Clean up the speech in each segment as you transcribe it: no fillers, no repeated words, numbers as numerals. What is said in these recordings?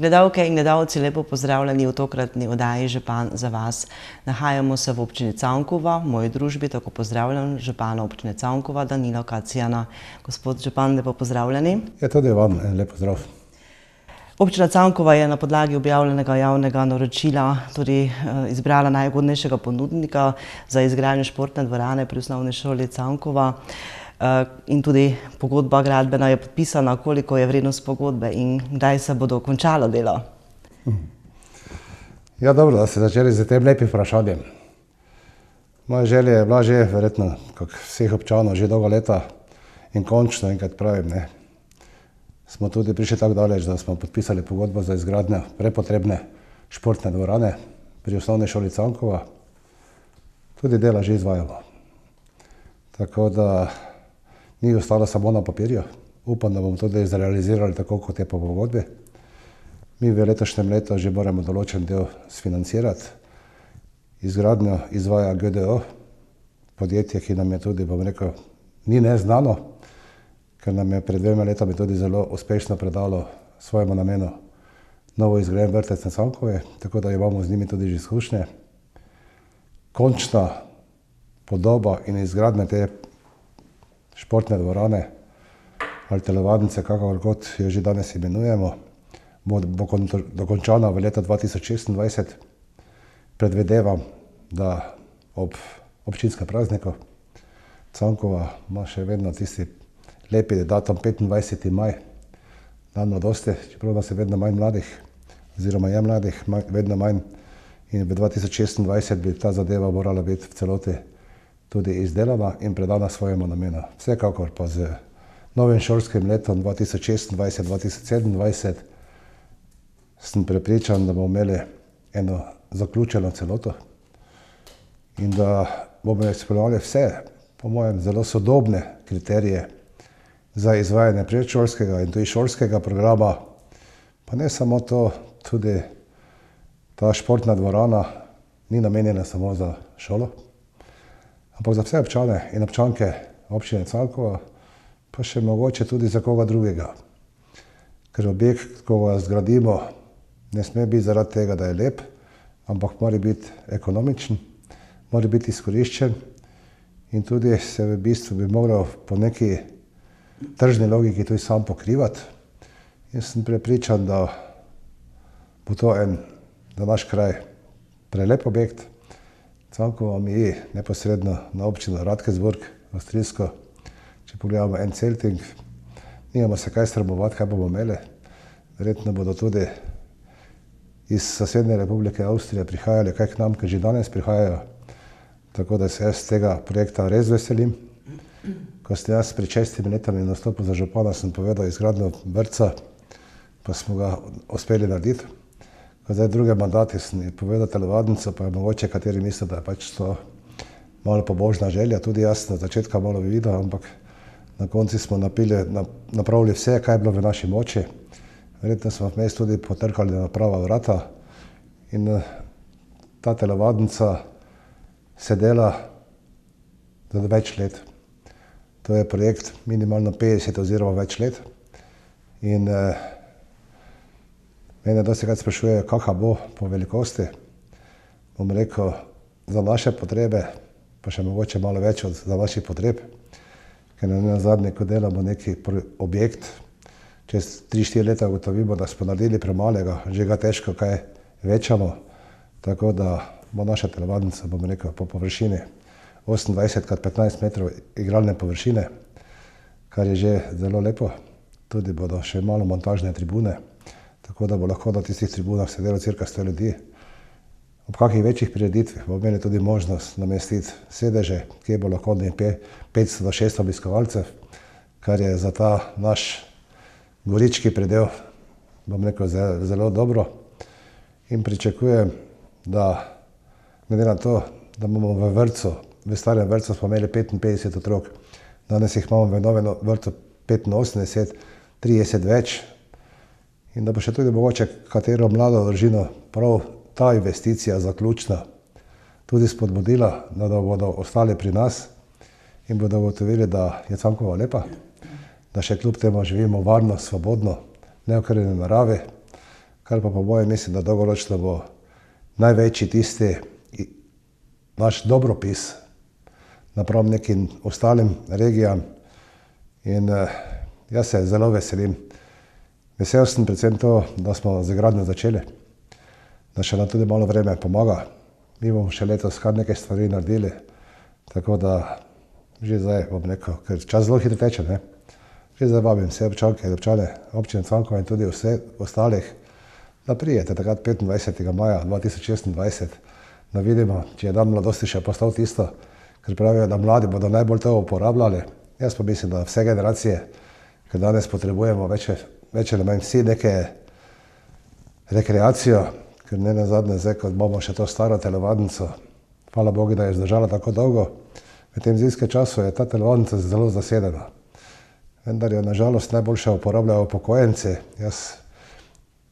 Gledalke in gledalci, lepo pozdravljeni v tokratni oddaji Župan za vas. Nahajamo se v občini Cankova, v moji družbi, tako pozdravljam župana občine Cankova, Danila Kacijana. Gospod župan, lepo pozdravljeni. Ja, tudi vam lep pozdrav. Občina Cankova je na podlagi objavljenega javnega naročila tudi izbrala najugodnejšega ponudnika za izgradnjo športne dvorane pri osnovni šoli Cankova. In tudi pogodba gradbena je podpisana, koliko je vrednost pogodbe in kdaj se bodo končalo delo? Ja, dobro, da ste začeli z tem lepim vprašanjem. Moja želja je bila že, verjetno, kot vseh občanov, že dolga leta in končno, enkrat pravim, smo tudi prišli tako daleč, da smo podpisali pogodbo za izgradnjo prepotrebne športne dvorane pri osnovni šoli Cankova. Tudi dela že izvajamo. Tako da ni ostalo samo na papirju. Upam, da bomo tudi zrealizirali tako, kot je po pogodbi. Mi v letošnjem letu že moramo določen del sfinancirati. Izgradnjo izvaja GDO, podjetje, ki nam je tudi, bom rekel, ni neznano, ker nam je pred 2 letami tudi zelo uspešno predalo svojemu namenu novo izgrajen vrtec na Cankovi, tako da imamo z njimi tudi že izkušnje. Končna podoba in izgradnja te športne dvorane ali telovadnice, kakorkot jo že danes imenujemo, bo dokončana v letu 2026. Predvidevam, da ob občinskem prazniku Cankova ima še vedno tisti lepi datum 25. maj, dan mladosti, čeprav nas je vedno manj mladih, oziroma je mladih vedno manj, in v 2026 bi ta zadeva morala biti v celoti tudi izdelana in predana svojemu namenu. Vsekakor pa z novim šolskim letom 2026-2027 sem prepričan, da bomo imeli eno zaključeno celoto in da bomo izpolnjevali vse, po mojem, zelo sodobne kriterije za izvajanje predšolskega in tudi šolskega programa. Pa ne samo to, tudi ta športna dvorana ni namenjena samo za šolo, ampak za vse občane in občanke občine Cankova, pa še mogoče tudi za koga drugega. Ker objekt, ko ga zgradimo, ne sme biti zaradi tega, da je lep, ampak mora biti ekonomičen, mora biti izkoriščen in tudi se v bistvu bi moral po neki tržni logiki tudi sam pokrivati. Jaz sem prepričan, da bo to za naš kraj prelep objekt. Cankova meji neposredno na občino Radkersburg, avstrijsko. Če pogledamo en Celting, nimamo se kaj sramovati, kaj bomo imeli. Verjetno bodo tudi iz sosednje Republike Avstrije prihajali kaj k nam, ker že danes prihajajo. Tako da se jaz tega projekta res veselim. Ko sem jaz pred 6 letami nastopil za župana, sem povedal izgradnjo vrtca, pa smo ga uspeli narediti. Ko zdaj druge mandate sem povedal telovadnico, pa je mogoče kateri misli, da je pač to malo pobožna želja. Tudi jaz na začetka malo bi videl, ampak na konci smo napravili vse, kaj je bilo v naši moči. Verjetno smo vmes tudi potrkali na prava vrata in ta telovadnica se dela za več let. To je projekt minimalno 50 oziroma več let in mene dostikrat sprašujejo, kakšna bo po velikosti. Bom rekel, za naše potrebe, pa še mogoče malo več za naših potreb, ker nazadnje, ko delamo neki objekt, čez 3-4 leta ugotovimo, da smo naredili premalega, že ga težko kaj večamo, tako da bo naša telovadnica, bom rekel, po površini 28x15 metrov igralne površine, kar je že zelo lepo. Tudi bodo še malo montažne tribune, tako da bo lahko na tistih tribunah sedelo cirka 100 ljudi. Ob kakih večjih prireditvah bomo imeli tudi možnost namestiti sedeže, kjer bo lahko 500 do 600 obiskovalcev, kar je za ta naš gorički predel, bom rekel, zelo dobro. In pričakujem, da glede na to, da bomo v vrtcu, v starem vrtcu smo imeli 55 otrok, danes jih imamo v novem vrtcu 85, 30 več, in da bo še tudi mogoče katero mlado družino prav ta investicija zaključna tudi spodbudila, da bodo ostali pri nas in bodo ugotovili, da je Cankova lepa, da še kljub temu živimo varno, svobodno, neokrnjeni naravi, kar pa po mojem mislim, da dolgoročno bo največji tisti naš dobropis napram nekim ostalim regijam. In jaz se zelo veselim. Vesel sem predvsem to, da smo z gradnjo začeli, da še nam tudi malo vreme pomaga. Mi bomo še letos kar nekaj stvari naredili, tako da že zdaj bom rekel, ker čas zelo hitro teče, ne? Že zdaj vabim vse občanke in občane občine Cankova in tudi vse ostalih, da pridete takrat 25. maja 2026, da vidimo, če je dan mladosti še postal tisto, ker pravijo, da mladi bodo najbolj to uporabljali. Jaz pa mislim, da vse generacije, ker danes potrebujemo več ali manj vsi neke rekreacijo, ker ne nazadnje zdaj, ko bomo še to staro telovadnico, hvala Bogu, da je zdržala tako dolgo. V tem zimskem času je ta telovadnica zelo zasedena. Vendar jo nažalost najboljše uporabljajo upokojenci. Jaz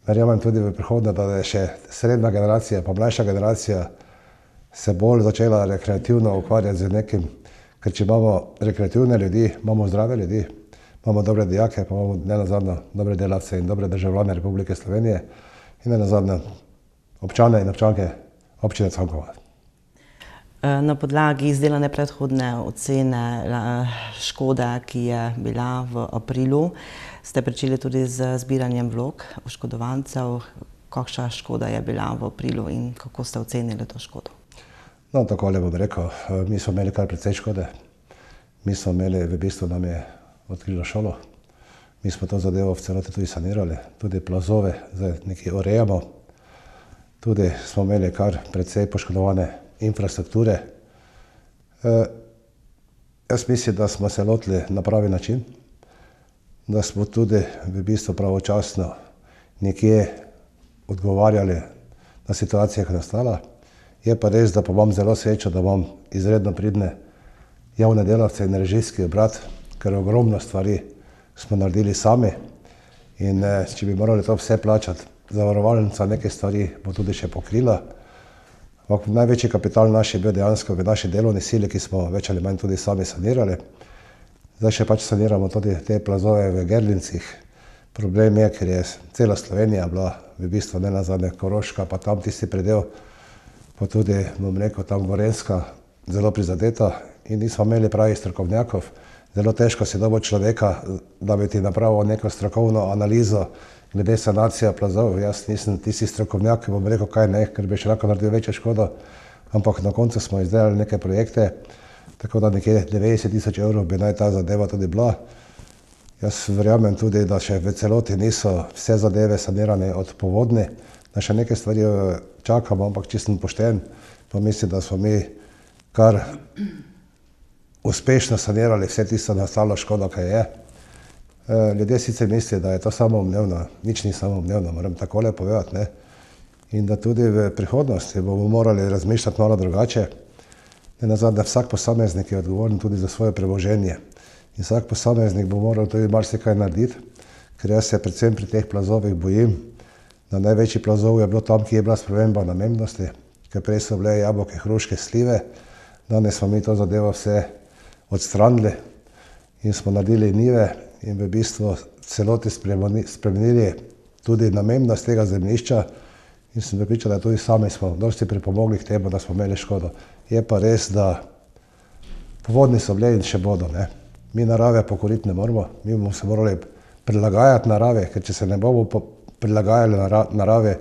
verjamem tudi v prihodnje, da je še srednja generacija, pa mlajša generacija se bolj začela rekreativno ukvarjati z nekim, ker če imamo rekreativne ljudi, imamo zdrave ljudi, imamo dobre dijake, pa imamo ne nazadnje dobre delavce in dobre državljane Republike Slovenije in ne nazadnje občane in občanke občine Cankova. Na podlagi izdelane predhodne ocene škode, ki je bila v aprilu, ste pričeli tudi z zbiranjem vlog oškodovancev. Kakšna škoda je bila v aprilu in kako ste ocenili to škodo? No, takole bom rekel, mi smo imeli kar precej škode. Mi smo imeli, v bistvu nam je odkrilo šolo. Mi smo to zadevo v celoti tudi sanirali, tudi plazove zdaj nekaj urejamo. Tudi smo imeli kar precej poškodovane infrastrukture. Jaz mislim, da smo se lotili na pravi način, da smo tudi v bistvu pravočasno nekje odgovarjali na situacije, ki je nastala. Je pa res, da pa imam zelo srečo, da imam izredno pridne javne delavce in režijski obrat, ker ogromno stvari smo naredili sami in če bi morali to vse plačati, zavarovalnica nekaj stvari bo tudi še pokrila. Največji kapital naš je bil dejansko v naši delovni sili, ki smo več ali manj tudi sami sanirali. Zdaj še pač saniramo tudi te plazove v Gerlincih. Problem je, ker je cela Slovenija bila v bistvu ne nazadnje Koroška, pa tam tisti predel, pa tudi, bom rekel, tam Gorenjska, zelo prizadeta in nismo imeli pravih strokovnjakov. Zelo težko si dobil človeka, da bi ti napravil neko strokovno analizo glede sanacije plazov. Jaz nisem tisti strokovnjak, ki bom rekel, kaj ne, ker bi še lahko naredil večjo škodo, ampak na koncu smo izdelali neke projekte, tako da nekje 90 000 evrov bi naj ta zadeva tudi bila. Jaz verjamem tudi, da še v celoti niso vse zadeve sanirane od povodni, da še neke stvari čakamo, ampak če sem pošten, pa mislim, da smo mi kar uspešno sanirali vse tisto nastalo škodo, kaj je. Ljudje sicer mislijo, da je to samoumevno, nič ni samoumevno, moram takole povedati, ne. In da tudi v prihodnosti bomo morali razmišljati malo drugače. Ne nazadnje, vsak posameznik je odgovoren tudi za svoje premoženje. In vsak posameznik bo moral tudi marsikaj narediti, ker jaz se predvsem pri teh plazovih bojim, da največji plazov je bilo tam, ki je bila sprememba namembnosti, ker prej so bile jabolke, hruške, slive, danes smo mi to zadevo vse odstranili in smo naredili njive in v bistvu celoti spremenili tudi namembnost tega zemljišča in sem prepričan, da tudi sami smo dosti pripomogli k temu, da smo imeli škodo. Je pa res, da povodni so bile in še bodo, ne. Mi narave pokoriti ne moramo, mi bomo se morali prilagajati narave, ker če se ne bomo prilagajali narave,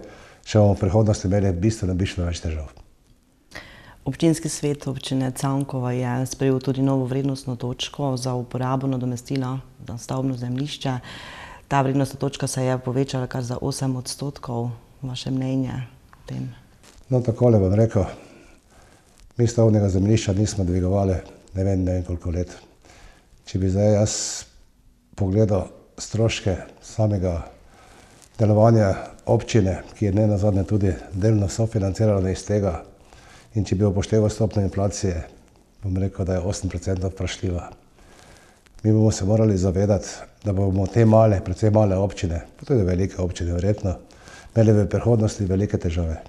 še bomo v prihodnosti imeli bistveno več težav. Občinski svet občine Cankova je sprejel tudi novo vrednostno točko za uporabo nadomestila za stavbno zemljišče. Ta vrednostna točka se je povečala kar za 8%. Vaše mnenje o tem? No, takole bom rekel, mi stavbnega zemljišča nismo dvigovali ne vem koliko let. Če bi zdaj jaz pogledal stroške samega delovanja občine, ki je ne nazadnje tudi delno sofinancirano iz tega, in če bi upošteval stopnjo inflacije, bom rekel, da je 8% vprašljiva. Mi bomo se morali zavedati, da bomo te male, predvsem male občine, pa tudi velike občine verjetno, imeli v prihodnosti velike težave.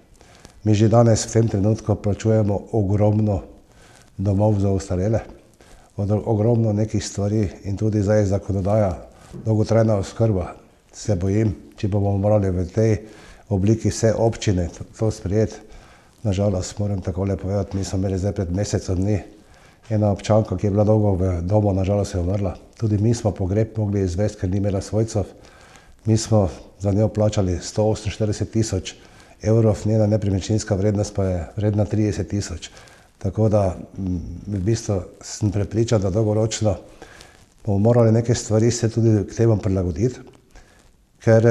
Mi že danes v tem trenutku plačujemo ogromno domov za ostarele, ogromno nekih stvari in tudi zdaj zakonodaja, dolgotrajna oskrba. Se bojim, če bomo morali v tej obliki vse občine to sprejeti. Nažalost, moram takole povedati, mi smo imeli zdaj pred mesecem dni ena občanka, ki je bila dolgo v domu, nažalost je umrla. Tudi mi smo pogreb mogli izvesti, ker ni imela svojcev. Mi smo za njo plačali 148 000 evrov, njena nepremičninska vrednost pa je vredna 30 000. Tako da v bistvu sem prepričan, da dolgoročno bomo morali neke stvari se tudi k temu prilagoditi, ker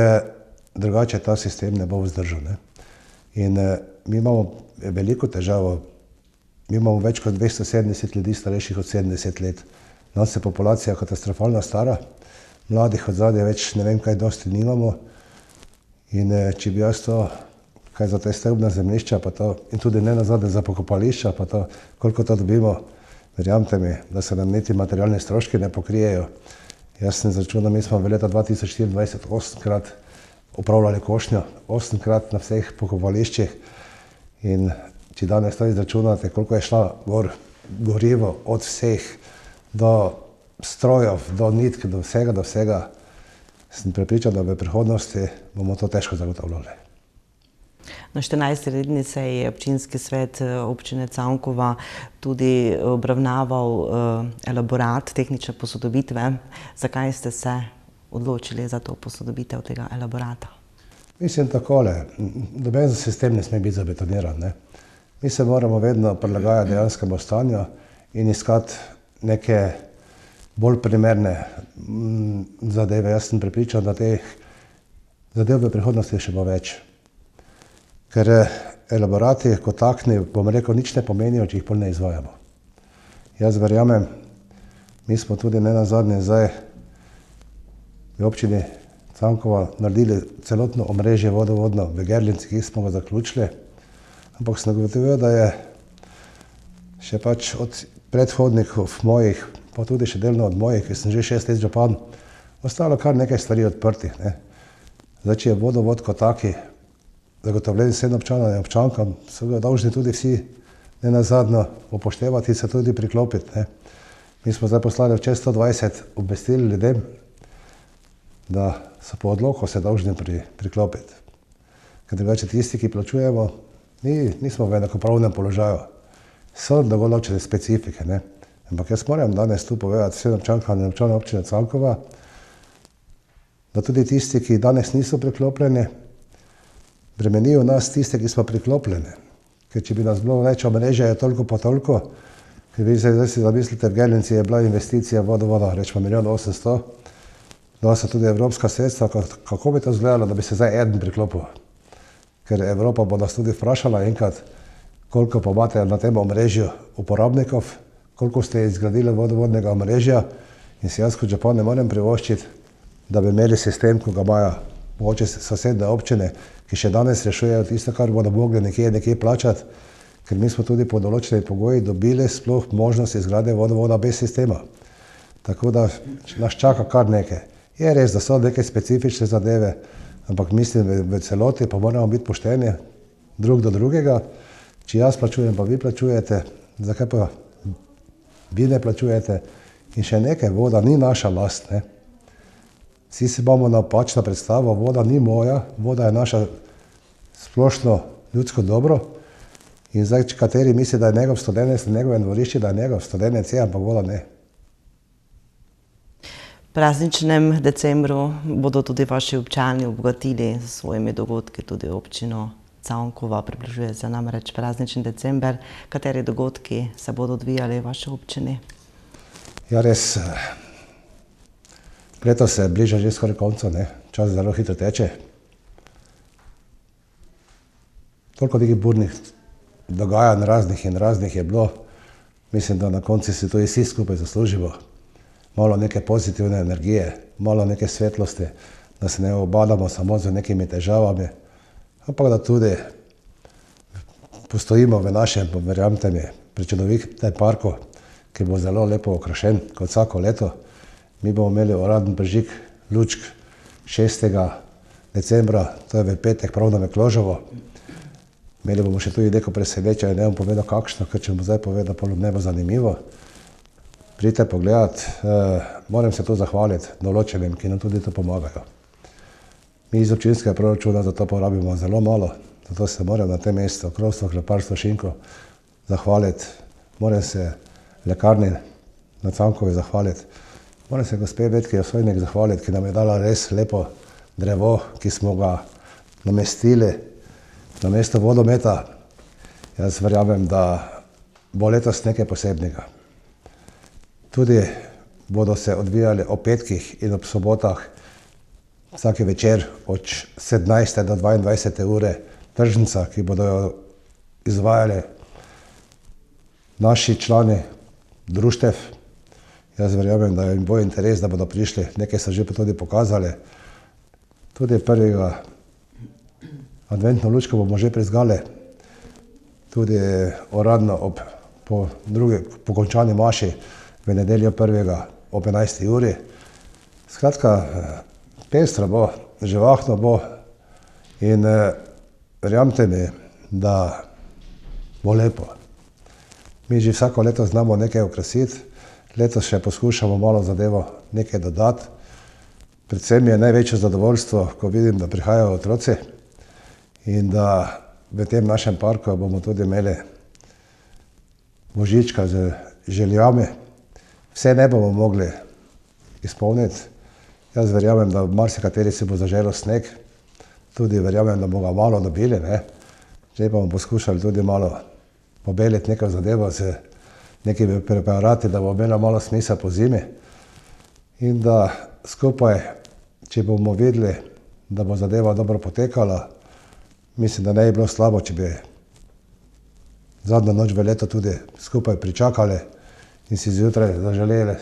drugače ta sistem ne bo vzdržal, ne. In mi imamo veliko težavo, mi imamo več kot 270 ljudi starejših od 70 let. Nas je populacija katastrofalno stara, mladih od zadaj več ne vem kaj dosti nimamo. In če bi jaz to, kaj za te stavbna zemljišča, pa to, in tudi ne nazadnje za pokopališča, pa to, koliko to dobimo, verjamete mi, da se nam niti materialni stroški ne pokrijejo. Jaz sem izračunal, mi smo v leta 2024 8-krat opravljali košnjo, 8-krat na vseh pokopališčih. In če danes to izračunate, koliko je šla gorivo od vseh do strojev, do nitk, do vsega, sem prepričan, da v prihodnosti bomo to težko zagotavljali. Na 14. redni seji je občinski svet občine Cankova tudi obravnaval elaborat tehnične posodobitve. Zakaj ste se odločili za to posodobitev tega elaborata? Mislim takole, noben sistem ne sme biti zabetoniran, ne. Mi se moramo vedno prilagajati dejanskemu stanju in iskati neke bolj primerne zadeve. Jaz sem prepričan, da teh zadev v prihodnosti še bo več. Ker elaborati kot takšni, bom rekel, nič ne pomenijo, če jih pol ne izvajamo. Jaz verjamem, mi smo tudi nenazadnje zdaj v občini Cankova naredili celotno omrežje vodovodno v Gerlinci, ki smo ga zaključili, ampak sem ugotovil, da je še pač od predhodnikov mojih, pa tudi še delno od mojih, ki sem že 6 let župan, ostalo kar nekaj stvari odprtih, ne. Zdaj, če je vodovod kot taki zagotovljen vsem občanom in občankam, so ga dolžni tudi vsi nenazadnje upoštevati in se tudi priklopiti, ne. Mi smo zdaj poslali čez 120 obvestil ljudem, da so po odloku se dolžni priklopiti. Ker drugače tisti, ki plačujemo, nismo v enakopravnem položaju. So določene specifike, ne. Ampak jaz moram danes tu povedati vsem občankam in občanom občine Cankova, da tudi tisti, ki danes niso priklopljeni, bremenijo nas tiste, ki smo priklopljeni. Ker če bi nas bilo več omrežja, je toliko pa toliko, ker vi zdaj si zamislite, v Gerlinci je bila investicija vodovoda, rečemo 1 800 000, da so tudi evropska sredstva, kako bi to izgledalo, da bi se zdaj eden priklopil. Ker Evropa bo nas tudi vprašala enkrat, koliko pa imate na tem omrežju uporabnikov, koliko ste izgradili vodovodnega omrežja, in si jaz kot župan ne morem privoščiti, da bi imeli sistem, ko ga imajo mogoče sosedne občine, ki še danes rešujejo tisto, kar bodo mogli nekje plačati, ker mi smo tudi po določenih pogojih dobili sploh možnost izgradnje vodovoda brez sistema. Tako da nas čaka kar nekaj. Je res, da so neke specifične zadeve, ampak mislim v celoti pa moramo biti pošteni drug do drugega. Če jaz plačujem, pa vi plačujete, zakaj pa vi ne plačujete? In še nekaj, voda ni naša last, ne. Vsi si imamo napačno predstavo, voda ni moja, voda je naša splošno ljudsko dobro. In zdaj, kateri misli, da je njegov studenec na njegovem dvorišču, da je njegov studenec, ampak voda ne. V prazničnem decembru bodo tudi vaši občani obogatili s svojimi dogodki tudi občino Cankova. Približuje se namreč praznični december. Kateri dogodki se bodo odvijali v vaši občini? Ja, res, leto se bliža že skoraj koncu, ne. Čas zelo hitro teče. Toliko nekih burnih dogajanj raznih je bilo. Mislim, da na koncu si to vsi skupaj zaslužimo. Malo neke pozitivne energije, malo neke svetlosti, da se ne obadamo samo z nekimi težavami, ampak da tudi postojimo v našem, verjamete mi, prečudovitem parku, ki bo zelo lepo okrašen kot vsako leto. Mi bomo imeli uraden prižig lučk 6. decembra, to je v petek, prav na Mikloževo. Imeli bomo še tudi neko presenečenje, ne bom povedal kakšno, ker če bom zdaj povedal, pa ne bo zanimivo. Pridite pogledat, moram se tu zahvaliti določenim, ki nam tudi to pomagajo. Mi iz občinskega proračuna za to porabimo zelo malo, zato se moram na tem mestu Krovstvo, kleparstvo, Šinko zahvaliti. Moram se lekarni na Cankovi zahvaliti. Moram se gospe Betki Osojnik zahvaliti, ki nam je dala res lepo drevo, ki smo ga namestili na mesto vodometa. Jaz verjamem, da bo letos nekaj posebnega. Tudi bodo se odvijali ob petkih in ob sobotah vsak večer od 17. do 22. ure tržnica, ki bodo jo izvajali naši člani društev. Jaz verjamem, da jim bo interes, da bodo prišli, nekaj so že tudi pokazali. Tudi prvega adventno lučko bomo že prižgali, tudi uradno po končani maši v nedeljo prvega ob 11. uri. Skratka, pestro bo, živahno bo in verjamte mi, da bo lepo. Mi že vsako leto znamo nekaj okrasiti, letos še poskušamo malo zadevo nekaj dodati. Predvsem je največje zadovoljstvo, ko vidim, da prihajajo otroci in da v tem našem parku bomo tudi imeli božička z željami. Vse ne bomo mogli izpolniti. Jaz verjamem, da marsikateri si bo zaželel sneg, tudi verjamem, da bomo ga malo dobili, ne. Zdaj bomo poskušali tudi malo pobeliti neko zadevo z nekimi preparati, da bo imela malo smisel po zimi in da skupaj, če bomo videli, da bo zadeva dobro potekala, mislim, da ne bi bilo slabo, če bi zadnjo noč v letu tudi skupaj pričakali in si zjutraj zaželeli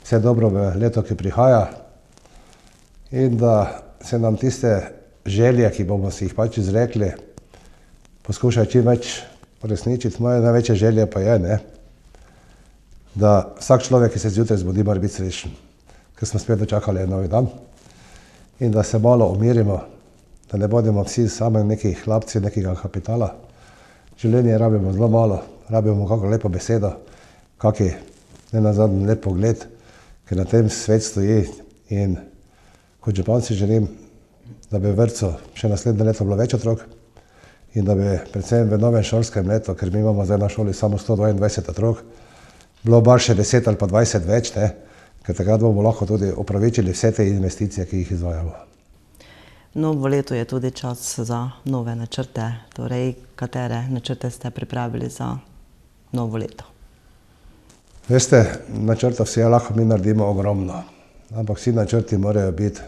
vse dobro v leto, ki prihaja in da se nam tiste želje, ki bomo si jih pač izrekli, poskušajo čim več uresničiti. Moja največja želja pa je, ne, da vsak človek, ki se zjutraj zbudi, mora biti srečen, ker smo spet dočakali en novi dan in da se malo umirimo, da ne bodimo vsi sami neki hlapci nekega kapitala. Življenje rabimo zelo malo, rabimo kako lepo besedo, kaki nenazadnje lep pogled, ker na tem svet stoji in kot župan si želim, da bi v vrtcu še naslednje leto bilo več otrok in da bi predvsem v novem šolskem letu, ker mi imamo zdaj na šoli samo 122 otrok, bilo bar še 10 ali pa 20 več, ne, ker takrat bomo lahko tudi upravičili vse te investicije, ki jih izvajamo. Novo leto je tudi čas za nove načrte, torej katere načrte ste pripravili za novo leto? Veste, načrtov vsi lahko mi naredimo ogromno, ampak vsi načrti morajo biti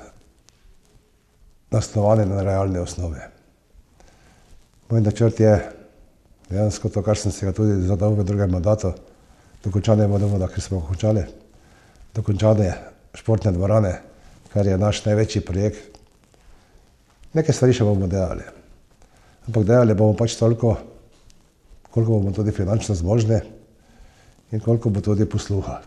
zasnovani na realne osnove. Moj načrt je dejansko to, kar sem si ga tudi zadal v drugem mandatu, dokončanje vodovoda, ki smo ga končali, dokončanje športne dvorane, kar je naš največji projekt. Nekaj stvari še bomo delali, ampak delali bomo pač toliko, koliko bomo tudi finančno zmožni in koliko bo tudi posluha.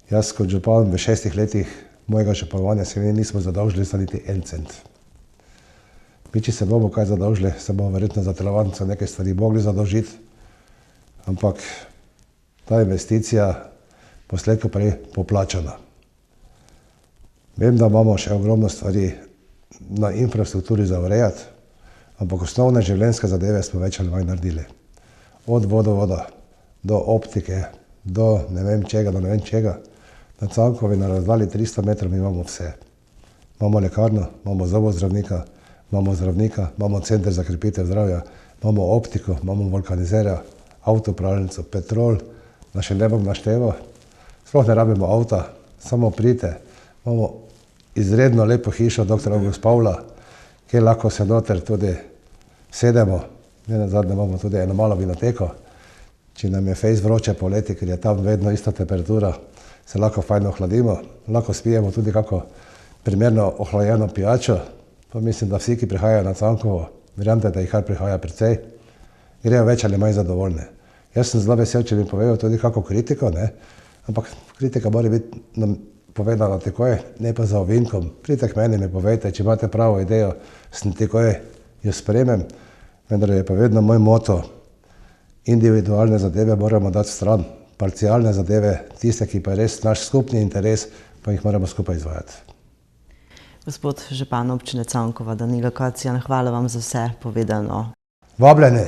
Jaz kot župan v 6 letih mojega županovanja se nismo zadolžili za niti en cent. Mi, če se bomo kaj zadolžili, se bomo verjetno za telovadnico nekaj stvari mogli zadolžiti, ampak ta investicija bo slej ko prej poplačana. Vem, da imamo še ogromno stvari na infrastrukturi za urejati, ampak osnovne življenjske zadeve smo več ali manj naredili. Od vodovoda do optike, do ne vem čega, do ne vem čega. Na Cankovi na razdalji 300 metrov mi imamo vse. Imamo lekarno, imamo zobozdravnika, imamo center za krepitev zdravja, imamo optiko, imamo vulkanizerja, avtopralnico, Petrol, da še ne bom našteval. Sploh ne rabimo avta, samo pridite. Imamo izredno lepo hišo dr. August Pavla, kjer lahko se noter tudi sedemo. Nenazadnje imamo tudi eno malo vinoteko. Če nam je fejst vroče poleti, ker je tam vedno ista temperatura, se lahko fajn ohladimo, lahko spijemo tudi kako primerno ohlajeno pijačo. Pa mislim, da vsi, ki prihajajo na Cankovo, verjamete, da jih kar prihaja precej, grejo več ali manj zadovoljni. Jaz sem zelo vesel, če mi povejo tudi kako kritiko, ne? Ampak kritika mora biti nam povedana takoj, ne pa za ovinkom. Pridite k meni, mi povejte, če imate pravo idejo, sem takoj jo sprejmem, vendar je pa vedno moj moto, individualne zadeve moramo dati stran, parcialne zadeve, tiste, ki pa je res naš skupni interes, pa jih moramo skupaj izvajati. Gospod župan občine Cankova, Danilo Kocijan, hvala vam za vse povedano. Vabljeni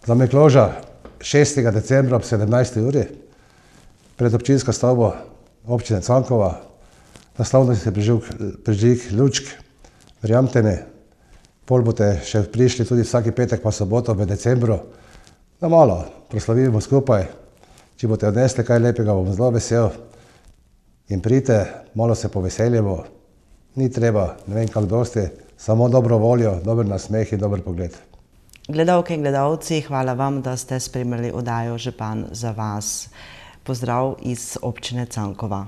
za Miklavža 6. decembra ob 17. uri pred občinsko stavbo občine Cankova. Na slavnosti se prižig lučk. Verjamte mi, pol boste še prišli tudi vsaki petek pa soboto v decembru. Da malo proslavimo skupaj. Če boste odnesli kaj lepega, bom zelo vesel. In pridite, malo se poveselimo. Ni treba, ne vem kako dosti, samo dobro voljo, dober nasmeh in dober pogled. Gledalke in gledalci, hvala vam, da ste spremljali oddajo Župan za vas. Pozdrav iz občine Cankova.